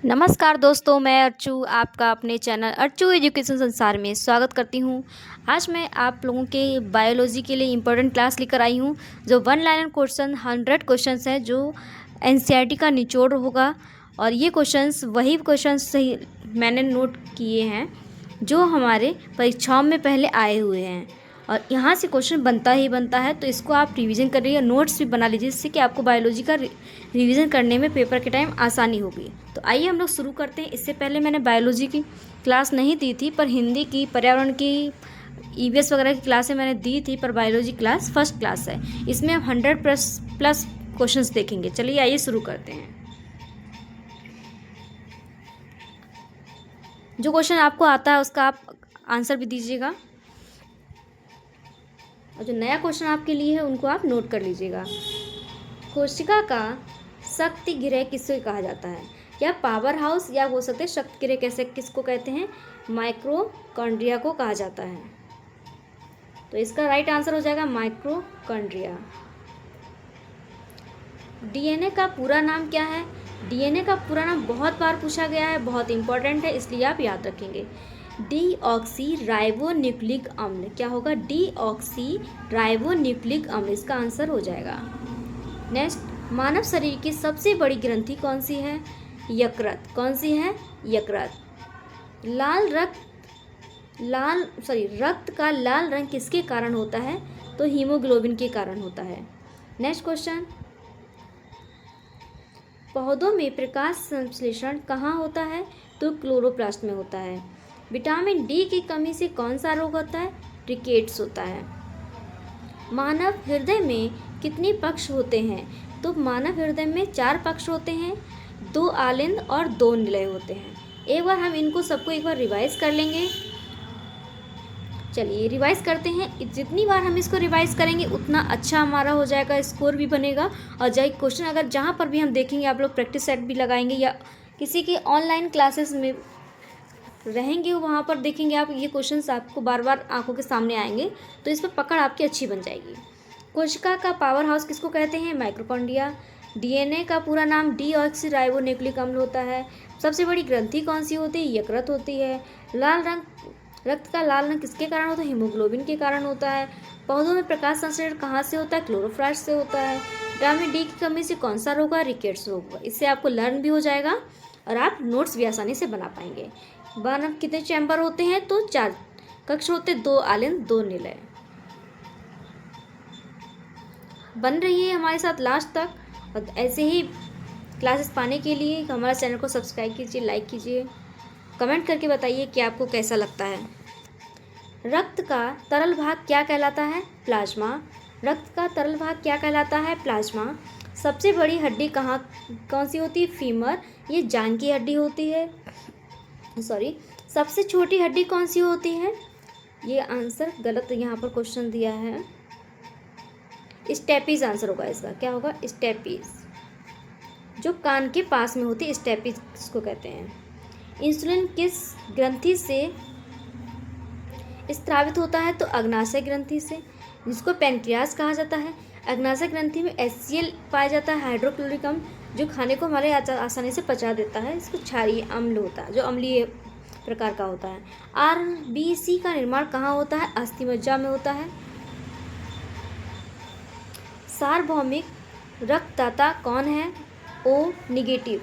नमस्कार दोस्तों, मैं अर्चू आपका अपने चैनल अर्चू एजुकेशन संसार में स्वागत करती हूँ। आज मैं आप लोगों के बायोलॉजी के लिए इम्पोर्टेंट क्लास लेकर आई हूँ, जो वन लाइनर क्वेश्चन 100 क्वेश्चंस हैं, जो एनसीईआरटी का निचोड़ होगा। और ये क्वेश्चंस वही क्वेश्चंस सही मैंने नोट किए हैं जो हमारे परीक्षाओं में पहले आए हुए हैं, और यहाँ से क्वेश्चन बनता ही बनता है। तो इसको आप रिवीजन करिए, नोट्स भी बना लीजिए, जिससे कि आपको बायोलॉजी का रिवीजन करने में पेपर के टाइम आसानी होगी। तो आइए हम लोग शुरू करते हैं। इससे पहले मैंने बायोलॉजी की क्लास नहीं दी थी, पर हिंदी की, पर्यावरण की, ईवीएस वगैरह की क्लासें मैंने दी थी, पर बायोलॉजी क्लास फर्स्ट क्लास है। इसमें हम 100+ क्वेश्चंस देखेंगे। चलिए आइए शुरू करते हैं। जो क्वेश्चन आपको आता है उसका आप आंसर भी दीजिएगा, और जो नया क्वेश्चन आपके लिए है उनको आप नोट कर लीजिएगा। कोशिका का शक्ति गृह किसको कहा जाता है? या पावर हाउस, या बोल सकते हैं शक्ति गृह कैसे किसको कहते हैं? माइक्रोकॉन्ड्रिया को कहा जाता है। तो इसका राइट आंसर हो जाएगा माइक्रोकॉन्ड्रिया। डीएनए का पूरा नाम क्या है? डीएनए का पूरा नाम बहुत बार पूछा गया है, बहुत इंपॉर्टेंट है, इसलिए आप याद रखेंगे। डीऑक्सी राइबोन्यूक्लिक अम्ल। क्या होगा? डीऑक्सी राइबोन्यूक्लिक अम्ल, इसका आंसर हो जाएगा। नेक्स्ट, मानव शरीर की सबसे बड़ी ग्रंथि कौन सी है? यकृत। कौन सी है? यकृत। रक्त का लाल रंग किसके कारण होता है? तो हीमोग्लोबिन के कारण होता है। नेक्स्ट क्वेश्चन, पौधों में प्रकाश संश्लेषण कहाँ होता है? तो क्लोरोप्लास्ट में होता है। विटामिन डी की कमी से कौन सा रोग होता है? रिकेट्स होता है। मानव हृदय में कितने पक्ष होते हैं? तो मानव हृदय में 4 पक्ष होते हैं, 2 आलिंद और 2 निलय होते हैं। एक बार हम इनको सबको एक बार रिवाइज कर लेंगे। चलिए रिवाइज करते हैं। जितनी बार हम इसको रिवाइज करेंगे उतना अच्छा हमारा हो जाएगा, स्कोर भी बनेगा। और क्वेश्चन अगर जहाँ पर भी हम देखेंगे, आप लोग प्रैक्टिस सेट भी लगाएंगे या किसी के ऑनलाइन क्लासेस में रहेंगे, वहाँ पर देखेंगे आप, ये क्वेश्चंस आपको बार बार आंखों के सामने आएंगे, तो इस पर पकड़ आपकी अच्छी बन जाएगी। कोशिका का पावर हाउस किसको कहते हैं? माइक्रोकॉन्ड्रिया। डीएनए का पूरा नाम डीऑक्सी राइबोन्यूक्लिक अम्ल होता है। सबसे बड़ी ग्रंथि कौन सी होती है? यकृत होती है। रक्त का लाल रंग किसके कारण होता है? हीमोग्लोबिन के कारण होता है। पौधों में प्रकाश संश्लेषण कहाँ से होता है? क्लोरोप्लास्ट से होता है। विटामिन डी की कमी से कौन सा रोग है? रिकेट्स रोग। इससे आपको लर्न भी हो जाएगा और आप नोट्स भी आसानी से बना पाएंगे। मानव कितने चैम्बर होते हैं? तो 4 कक्ष होते, 2 आलिंद 2 निलय। बन रही है हमारे साथ लास्ट तक, और ऐसे ही क्लासेस पाने के लिए हमारा चैनल को सब्सक्राइब कीजिए, लाइक कीजिए, कमेंट करके बताइए कि आपको कैसा लगता है। रक्त का तरल भाग क्या कहलाता है? प्लाज्मा। रक्त का तरल भाग क्या कहलाता है? प्लाज्मा। सबसे बड़ी हड्डी कौन सी होती है? फीमर। ये जांघ की हड्डी होती है। सबसे छोटी हड्डी कौन सी होती है? ये आंसर गलत यहाँ पर क्वेश्चन दिया है, स्टेपीज आंसर होगा इसका। क्या होगा? स्टेपीज, जो कान के पास में होती है, स्टेपीज इसको कहते हैं। इंसुलिन किस ग्रंथि से स्रावित होता है? तो अग्नाशय ग्रंथि से, जिसको पैंक्रियास कहा जाता है। अग्नाशय ग्रंथि में HCl पाया जाता है, हाइड्रोक्लोरिक अम्ल, जो खाने को हमारे आसानी से पचा देता है। इसको क्षारीय अम्ल होता है, जो अम्लीय प्रकार का होता है। RBC का निर्माण कहाँ होता है? अस्थि मज्जा में होता है। सार्वभौमिक रक्तदाता कौन है? O negative.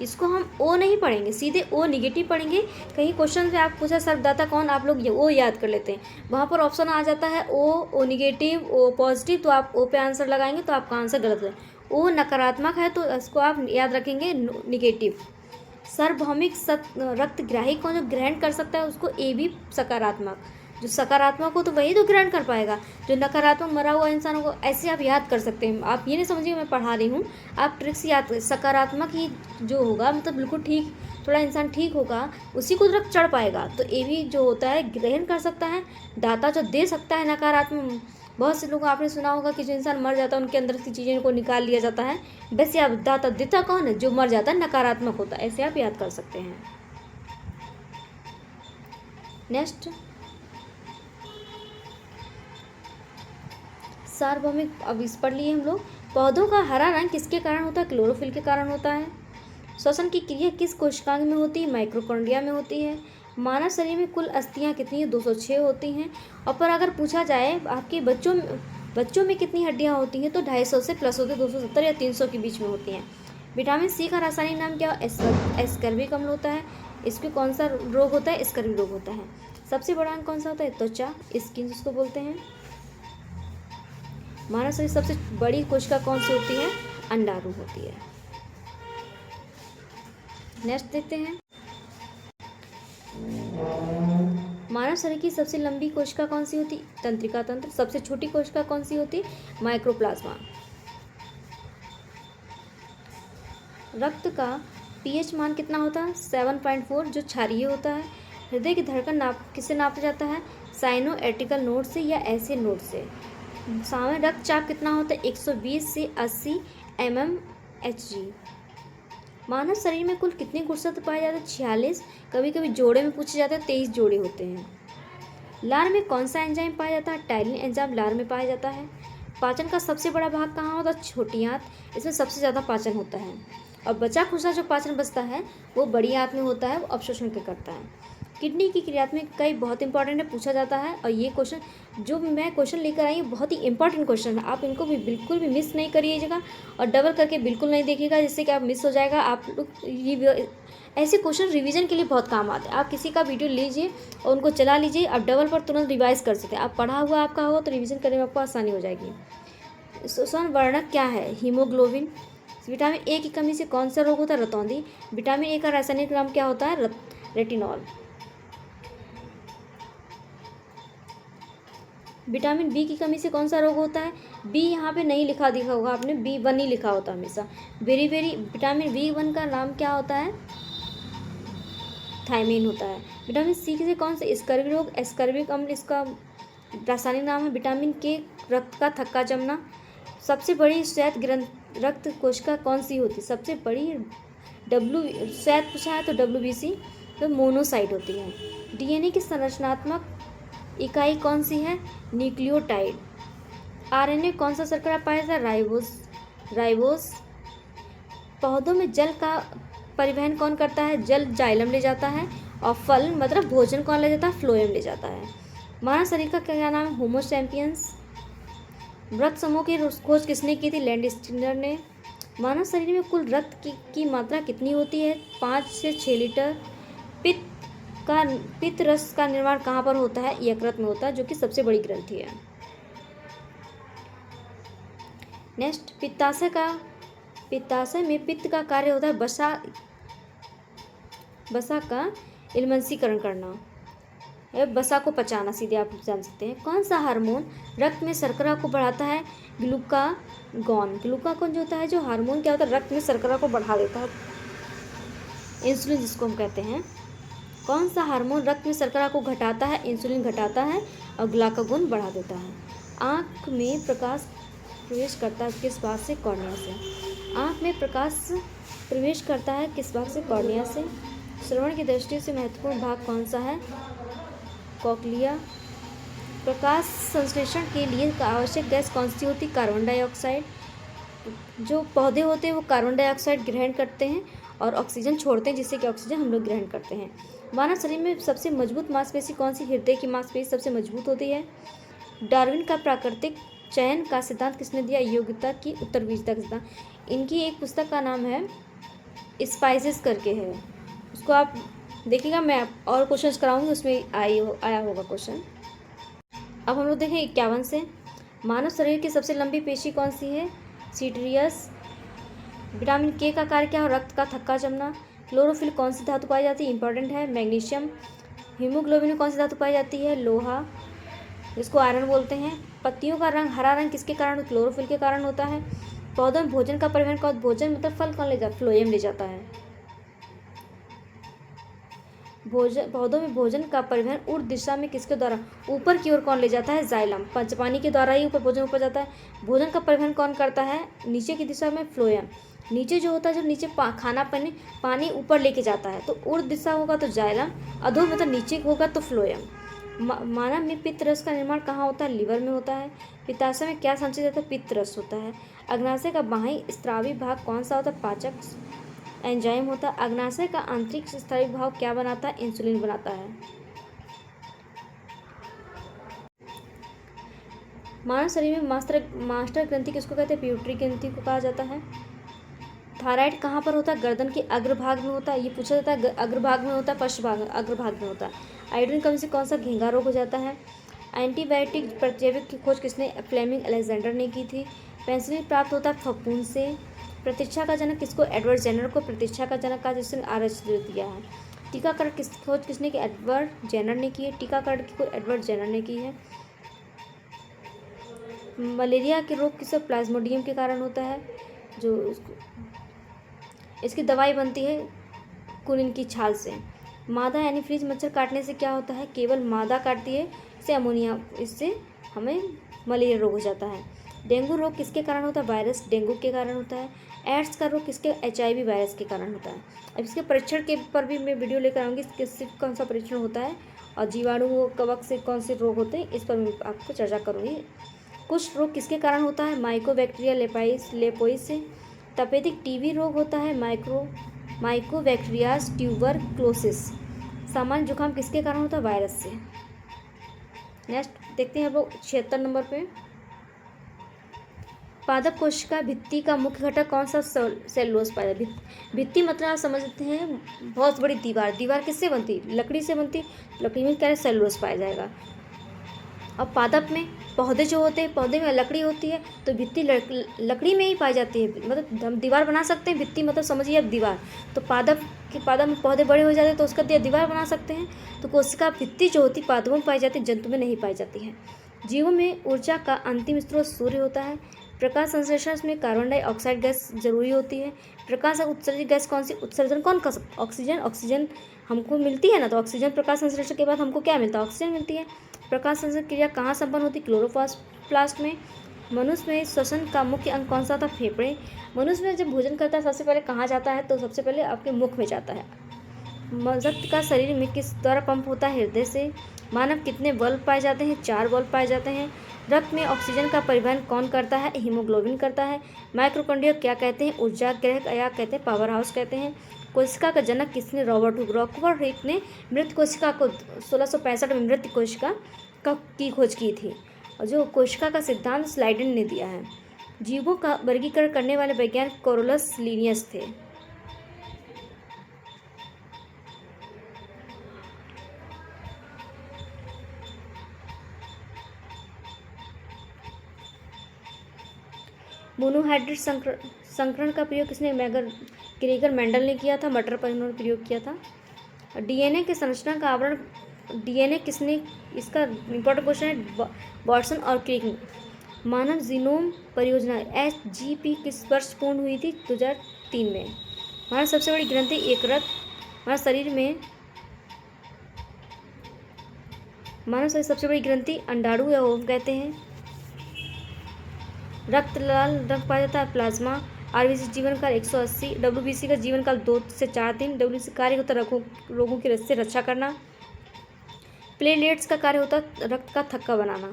इसको हम O नहीं पढ़ेंगे, सीधे O निगेटिव पढ़ेंगे। कहीं क्वेश्चन से आप पूछा सर्वदाता कौन, आप लोग O याद कर लेते हैं, वहाँ पर ऑप्शन आ जाता है O निगेटिव, O पॉजिटिव, तो आप O पे आंसर लगाएंगे, तो आपका आंसर गलत है। O नकारात्मक है, तो इसको आप याद रखेंगे निगेटिव। सार्वभौमिक रक्तग्राही कौन, जो ग्रहण कर सकता है, उसको AB सकारात्मक। जो सकारात्मक हो तो वही तो ग्रहण कर पाएगा, जो नकारात्मक मरा हुआ इंसान को, ऐसे आप याद कर सकते हैं। आप ये नहीं समझिए मैं पढ़ा रही हूँ, आप ट्रिक्स याद करें। सकारात्मक ही जो होगा, मतलब बिल्कुल ठीक, थोड़ा इंसान ठीक होगा, उसी को रक्त चढ़ पाएगा। तो AB जो होता है ग्रहण कर सकता है, दाता जो दे सकता है नकारात्मक। बहुत से लोग आपने सुना होगा कि जो इंसान मर जाता है उनके अंदर की चीज़ें को निकाल लिया जाता है, वैसे आप दाता देता कौन है? जो मर जाता है नकारात्मक होता है, ऐसे आप याद कर सकते हैं। नेक्स्ट, सार्वभौमिक अब इस पढ़ लिए हम लोग। पौधों का हरा रंग किसके कारण होता है? क्लोरोफिल के कारण होता है। श्वसन की क्रिया किस कोशिकांग में होती है? माइटोकॉन्ड्रिया में होती है। मानव शरीर में कुल अस्थियां कितनी है? 206 होती हैं। और पर अगर पूछा जाए आपके बच्चों में कितनी हड्डियां होती हैं, तो 250 से प्लस होते 270 या 300 के बीच में होती हैं। विटामिन सी का रासायनिक नाम क्या है? एस्कर्बिक अम्ल होता है। इसके कौन सा रोग होता है? स्कर्वी रोग होता है। सबसे बड़ा अंग कौन सा होता है? त्वचा, स्किन जिसको बोलते हैं। मानव शरीर सबसे बड़ी कोशिका कौन सी होती है? अंडाणु होती है। नेक्स्ट देखते हैं, मानव शरीर की सबसे लंबी कोशिका कौन सी होती? तंत्रिका तंत्र। सबसे छोटी कोशिका कौन सी होती? माइक्रोप्लाज्मा। रक्त का पीएच मान कितना होता है? 7.4, जो क्षारीय होता है। हृदय की धड़कन किससे नापा जाता है? साइनोएटिकल नोड से या ऐसे नोड से। सामान्य रक्तचाप कितना होता है? 120 से 80 mmHg। मानव शरीर में कुल कितने गुणसूत्र पाए जाते हैं? 46। कभी कभी जोड़े में पूछे जाते हैं, 23 जोड़े होते हैं। लार में कौन सा एंजाइम पाया जाता है? टाइलिन एंजाइम लार में पाया जाता है। पाचन का सबसे बड़ा भाग कहाँ होता है? छोटी आंत। इसमें सबसे ज़्यादा पाचन होता है। और बचा खुचा जो पाचन बचता है वो बड़ी आंत में होता है, वो अवशोषण के करता है। किडनी की क्रियात्मक इकाई बहुत इंपॉर्टेंट है, पूछा जाता है। और ये क्वेश्चन जो मैं क्वेश्चन लेकर आई हूँ बहुत ही इंपॉर्टेंट क्वेश्चन है, आप इनको भी बिल्कुल भी मिस नहीं करिएगा और डबल करके बिल्कुल नहीं देखिएगा, जिससे कि आप मिस हो जाएगा। आप लोग ऐसे क्वेश्चन रिवीजन के लिए बहुत काम आते हैं। आप किसी का वीडियो लीजिए और उनको चला लीजिए, आप डबल पर तुरंत रिवाइज कर सकते हैं। आप पढ़ा हुआ आपका हो तो रिवीजन करने में आपको आसानी हो जाएगी। श्वसन वर्णक क्या है? हीमोग्लोबिन। विटामिन ए की कमी से कौन सा रोग होता है? रतौंधी। विटामिन ए का रासायनिक नाम क्या होता है? रेटिनॉल। विटामिन बी की कमी से कौन सा रोग होता है? बी यहाँ पे नहीं लिखा दिखा होगा आपने, B1 ही लिखा होता है हमेशा। विटामिन B1 का नाम क्या होता है? थायमीन होता है। विटामिन सी से कौन सा? स्कर्वी रोग। एस्कर्बिक अम्ल इसका रासायनिक नाम है। विटामिन के रक्त का थक्का जमना। सबसे बड़ी श्वेत ग्रंथ रक्त कोशिका कौन सी होती है? सबसे बड़ी श्वेत पूछा है तो WBC, तो मोनोसाइट होती है। DNA की संरचनात्मक इकाई कौन सी है? न्यूक्लियोटाइड। RNA कौन सा शर्करा पाया जाता है? राइबोस। पौधों में जल का परिवहन कौन करता है? जल जाइलम ले जाता है। और फल मतलब भोजन कौन ले जाता है? फ्लोएम ले जाता है। मानव शरीर का क्या नाम है? Homo sapiens. रक्त समूह की खोज किसने की थी? लैंडस्टीनर ने। मानव शरीर में कुल रक्त की मात्रा कितनी होती है? 5 से 6 लीटर। पित्त रस का निर्माण कहाँ पर होता है? यकृत में होता है, जो कि सबसे बड़ी ग्रंथि है। नेक्स्ट, पित्ताशय में पित्त का कार्य होता है वसा का इल्मसीकरण करना, वसा को पचाना, सीधे आप जान सकते हैं। कौन सा हार्मोन रक्त में शर्करा को बढ़ाता है? ग्लूकागॉन। ग्लूकागॉन जो होता है, जो हार्मोन क्या होता है, रक्त में शर्करा को बढ़ा देता है, इंसुलिन जिसको हम कहते हैं। कौन सा हार्मोन रक्त में शर्करा को घटाता है? इंसुलिन घटाता है और ग्लूकागॉन बढ़ा देता है। आँख में प्रकाश प्रवेश करता है किस भाग से? कॉर्निया से। आँख में प्रकाश प्रवेश करता है किस भाग से? कॉर्निया से। श्रवण की दृष्टि से महत्वपूर्ण भाग कौन सा है? कॉक्लिया। प्रकाश संश्लेषण के लिए आवश्यक गैस कौन सी होती? Carbon dioxide. जो पौधे होते हैं वो कार्बन डाइऑक्साइड ग्रहण करते हैं और ऑक्सीजन छोड़ते हैं, जिससे कि ऑक्सीजन हम लोग ग्रहण करते हैं। मानव शरीर में सबसे मजबूत मांसपेशी कौन सी? हृदय की मांसपेशी सबसे मजबूत होती है। डार्विन का प्राकृतिक चयन का सिद्धांत किसने दिया? योग्यता की उत्तरविजिता का सिद्धांत। इनकी एक पुस्तक का नाम है स्पाइसेस करके है, उसको आप देखिएगा, मैं और क्वेश्चंस कराऊंगी, उसमें आया होगा क्वेश्चन। अब हम लोग देखें 51 से। मानव शरीर की सबसे लंबी पेशी कौन सी है? सीट्रियस। विटामिन के का कार्य क्या है? रक्त का थक्का जमना। क्लोरोफिल कौन सी धातु पाई जाती है? इंपॉर्टेंट है, मैग्नीशियम। हीमोग्लोबिन में कौन सी धातु पाई जाती है? लोहा, जिसको आयरन बोलते हैं। पत्तियों का रंग हरा रंग किसके कारण? क्लोरोफिल के कारण होता है। पौधों में भोजन का परिवहन कौन? भोजन मतलब फल कौन ले जाता है? फ्लोएम ले जाता है। पौधों में भोजन का परिवहन ऊर्ध्व दिशा में किसके द्वारा? ऊपर की ओर कौन ले जाता है? जाइलम। पंचपानी के द्वारा ही ऊपर भोजन ऊपर जाता है। भोजन का परिवहन कौन करता है? नीचे की दिशा में फ्लोएम। नीचे जो होता है, जब नीचे खाना पानी ऊपर लेके जाता है तो ऊर्ध्व दिशा होगा तो जाइलम, अधो मतलब नीचे होगा तो फ्लोएम। मानव में पित्त रस का निर्माण कहाँ होता है? लीवर में होता है। पित्ताशय में क्या संचित होता है? पित्त रस होता है। अग्नाशय का बाह्य स्रावी भाग कौन सा होता है? पाचक। एंजाइम होता है। अग्नाशय का आंतरिक स्तरीय भाव क्या बनाता है? इंसुलिन बनाता है। मानव शरीर में मास्टर ग्रंथि किसको कहते हैं? पिट्यूटरी ग्रंथि को कहा जाता है। थायराइड कहाँ पर होता है? गर्दन के अग्रभाग में होता है। ये पूछा जाता है अग्रभाग में होता है, पश्च भाग अग्रभाग में होता है। आयोडीन कमी से कौन सा घेंघा रोग हो जाता है? एंटीबायोटिक प्रतिजैविक की खोज किसने? फ्लेमिंग अलेक्जेंडर ने की थी। पेंसिलिन प्राप्त होता है फफूंद से। प्रतीक्षा का जनक किसको? एडवर्ड जेनर को प्रतीक्षा का जनक का जिसने आरएच दिया है। टीकाकरण खोज किसने की? एडवर्ड जेनर ने की है। टीकाकरण की खोज एडवर्ड जेनर ने की है। मलेरिया के रोग किससे? प्लाज्मोडियम के कारण होता है। जो इसकी दवाई बनती है कुनिन की छाल से। मादा यानी फ्रीज मच्छर काटने से क्या होता है? केवल मादा काटती है, इससे अमोनिया, इससे हमें मलेरिया रोग हो जाता है। डेंगू रोग किसके कारण होता है? वायरस डेंगू के कारण होता है। एड्स का रोग किसके? HIV वायरस के कारण होता है। अब इसके परीक्षण के पर भी मैं वीडियो लेकर आऊँगी, किससे कौन सा परीक्षण होता है और जीवाणु कवक से कौन से रोग होते हैं, इस पर मैं आपको चर्चा करूँगी। कुष्ठ रोग किसके कारण होता है? माइकोबैक्टीरिया लेपोइस से। तपेदिक टीबी रोग होता है माइकोबैक्टीरियाज ट्यूबरक्लोसिस। सामान्य जुकाम किसके कारण होता है? वायरस से। नेक्स्ट देखते हैं हम लोग 76 नंबर पे। पादप कोशिका भित्ति का मुख्य घटक कौन सा? सेलुलोज पाया जाता है। भित्ति मतलब आप समझते हैं बहुत बड़ी दीवार। दीवार किससे बनती? लकड़ी से बनती। लकड़ी में क्या है? सेलुलोज पाया जाएगा। अब पादप में पौधे जो होते हैं, पौधे में लकड़ी होती है, तो भित्ति लकड़ी में ही पाई जाती है। मतलब हम दीवार बना सकते हैं। भित्ति मतलब समझिए अब दीवार। तो पादप में पौधे बड़े हो जाते हैं तो उसका दीवार बना सकते हैं। तो कोशिका भित्ति जो होती है पादपों में पाई जाती है, जंतु में नहीं पाई जाती है। जीवों में ऊर्जा का अंतिम स्रोत सूर्य होता है। प्रकाश संश्लेषण में कार्बन डाइऑक्साइड गैस जरूरी होती है। प्रकाश उत्सर्जित गैस कौन सी? उत्सर्जन कौन कर सकता? ऑक्सीजन हमको मिलती है ना, तो ऑक्सीजन प्रकाश संश्लेषण के बाद हमको क्या मिलता है? ऑक्सीजन मिलती है। प्रकाश संश्लेषण क्रिया कहाँ संपन्न होती है? क्लोरोप्लास्ट में। मनुष्य में श्वसन का मुख्य अंग कौन सा था? फेफड़े। मनुष्य में जब भोजन करता है सबसे पहले कहाँ जाता है? तो सबसे पहले आपके मुख में जाता है। रक्त का शरीर में किस द्वारा पंप होता है? हृदय से। मानव कितने बल्ब पाए जाते हैं? 4 बल्ब पाए जाते हैं। रक्त में ऑक्सीजन का परिवहन कौन करता है? हीमोग्लोबिन करता है। माइटोकॉन्ड्रिया क्या कहते हैं? ऊर्जा गृह या कहते हैं पावर हाउस कहते हैं। कोशिका का जनक किसने? रॉबर्ट हुक ने मृत कोशिका को 1665 में मृत कोशिका की खोज की थी। और जो कोशिका का सिद्धांत स्लाइडन ने दिया है। जीवों का वर्गीकरण करने वाले वैज्ञानिक कोरोलस लीनियस थे। मोनोहाइड्रेट संकरण का प्रयोग किसने? ग्रेगर मेंडल ने किया था। मटर पर इन्होंने प्रयोग किया था। डीएनए के संरचना का आवरण डीएनए किसने? इसका इंपॉर्टेंट क्वेश्चन है वाटसन और क्रिक। मानव जीनोम परियोजना SGP किस वर्ष पूर्ण हुई थी? 2003 में। हमारी सबसे बड़ी ग्रंथि यकृत। हमारे शरीर में सबसे बड़ी ग्रंथि अंडाणु या ओव कहते हैं। रक्त लाल रंग पाया जाता है प्लाज्मा। RBC जीवन काल 180। WBC का जीवन काल 2 से 4 दिन। WBC कार्य होता है रोगों की से रक्षा करना। प्लेटलेट्स का कार्य होता है रक्त का थक्का बनाना।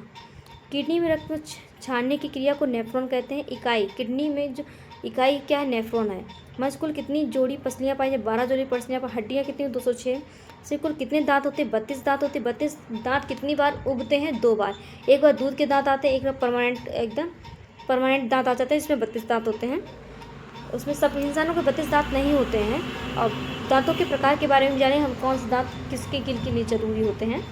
किडनी में रक्त में छानने की क्रिया को नेफ्रॉन कहते हैं। इकाई किडनी में जो इकाई क्या है? नेफ्रॉन है। मनुष्य कुल कितनी जोड़ी पसलियाँ पाई जाए? 12 जोड़ी पसलियाँ पर। हड्डियाँ कितनी? 206। से कुल कितने दांत होते हैं? 32 दांत होते हैं। 32 दांत कितनी बार उगते हैं? 2 बार। एक बार दूध के दांत आते हैं, एक बार परमानेंट दांत आ जाते हैं, इसमें 32 दांत होते हैं। उसमें सब इंसानों के 32 दांत नहीं होते हैं। और दांतों के प्रकार के बारे में जाने हम कौन से दांत किसके के लिए जरूरी होते हैं।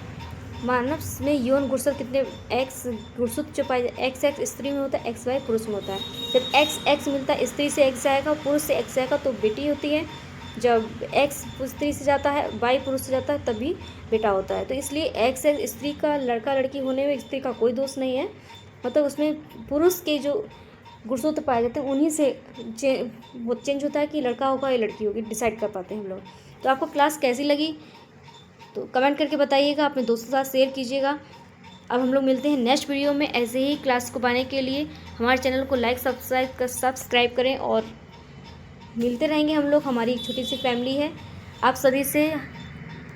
मानव में यौन गुणसूत्र कितने? X गुणसूत्र जो पाए XX स्त्री में होता है, XY पुरुष में होता है। जब XX मिलता है स्त्री से X जाएगा, पुरुष से X जाएगा तो बेटी होती है। जब X स्त्री से जाता है, Y पुरुष से जाता है, तभी बेटा होता है। तो इसलिए XX स्त्री का लड़का लड़की होने में स्त्री का कोई दोष नहीं है। मतलब उसमें पुरुष के जो गुणसूत्र पाए जाते हैं उन्हीं से वो चेंज होता है कि लड़का होगा या लड़की होगी, डिसाइड कर पाते हैं हम लोग। तो आपको क्लास कैसी लगी तो कमेंट करके बताइएगा, अपने दोस्तों के साथ शेयर कीजिएगा। अब हम लोग मिलते हैं नेक्स्ट वीडियो में। ऐसे ही क्लास को पाने के लिए हमारे चैनल को लाइक सब्सक्राइब करें और मिलते रहेंगे हम लोग। हमारी एक छोटी सी फैमिली है। आप सभी से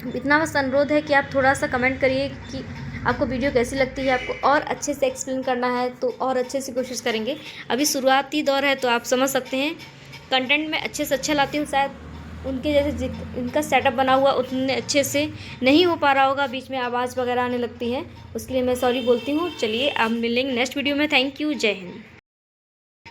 इतना बस अनुरोध है कि आप थोड़ा सा कमेंट करिए कि आपको वीडियो कैसी लगती है। आपको और अच्छे से एक्सप्लेन करना है तो और अच्छे से कोशिश करेंगे। अभी शुरुआती दौर है तो आप समझ सकते हैं कंटेंट मैं अच्छे से अच्छा लाती हूँ, शायद उनके जैसे इनका सेटअप बना हुआ उतने अच्छे से नहीं हो पा रहा होगा, बीच में आवाज़ वगैरह आने लगती है, उसके लिए मैं सॉरी बोलती हूँ। चलिए अब मिलेंगे नेक्स्ट वीडियो में। थैंक यू, जय हिंद।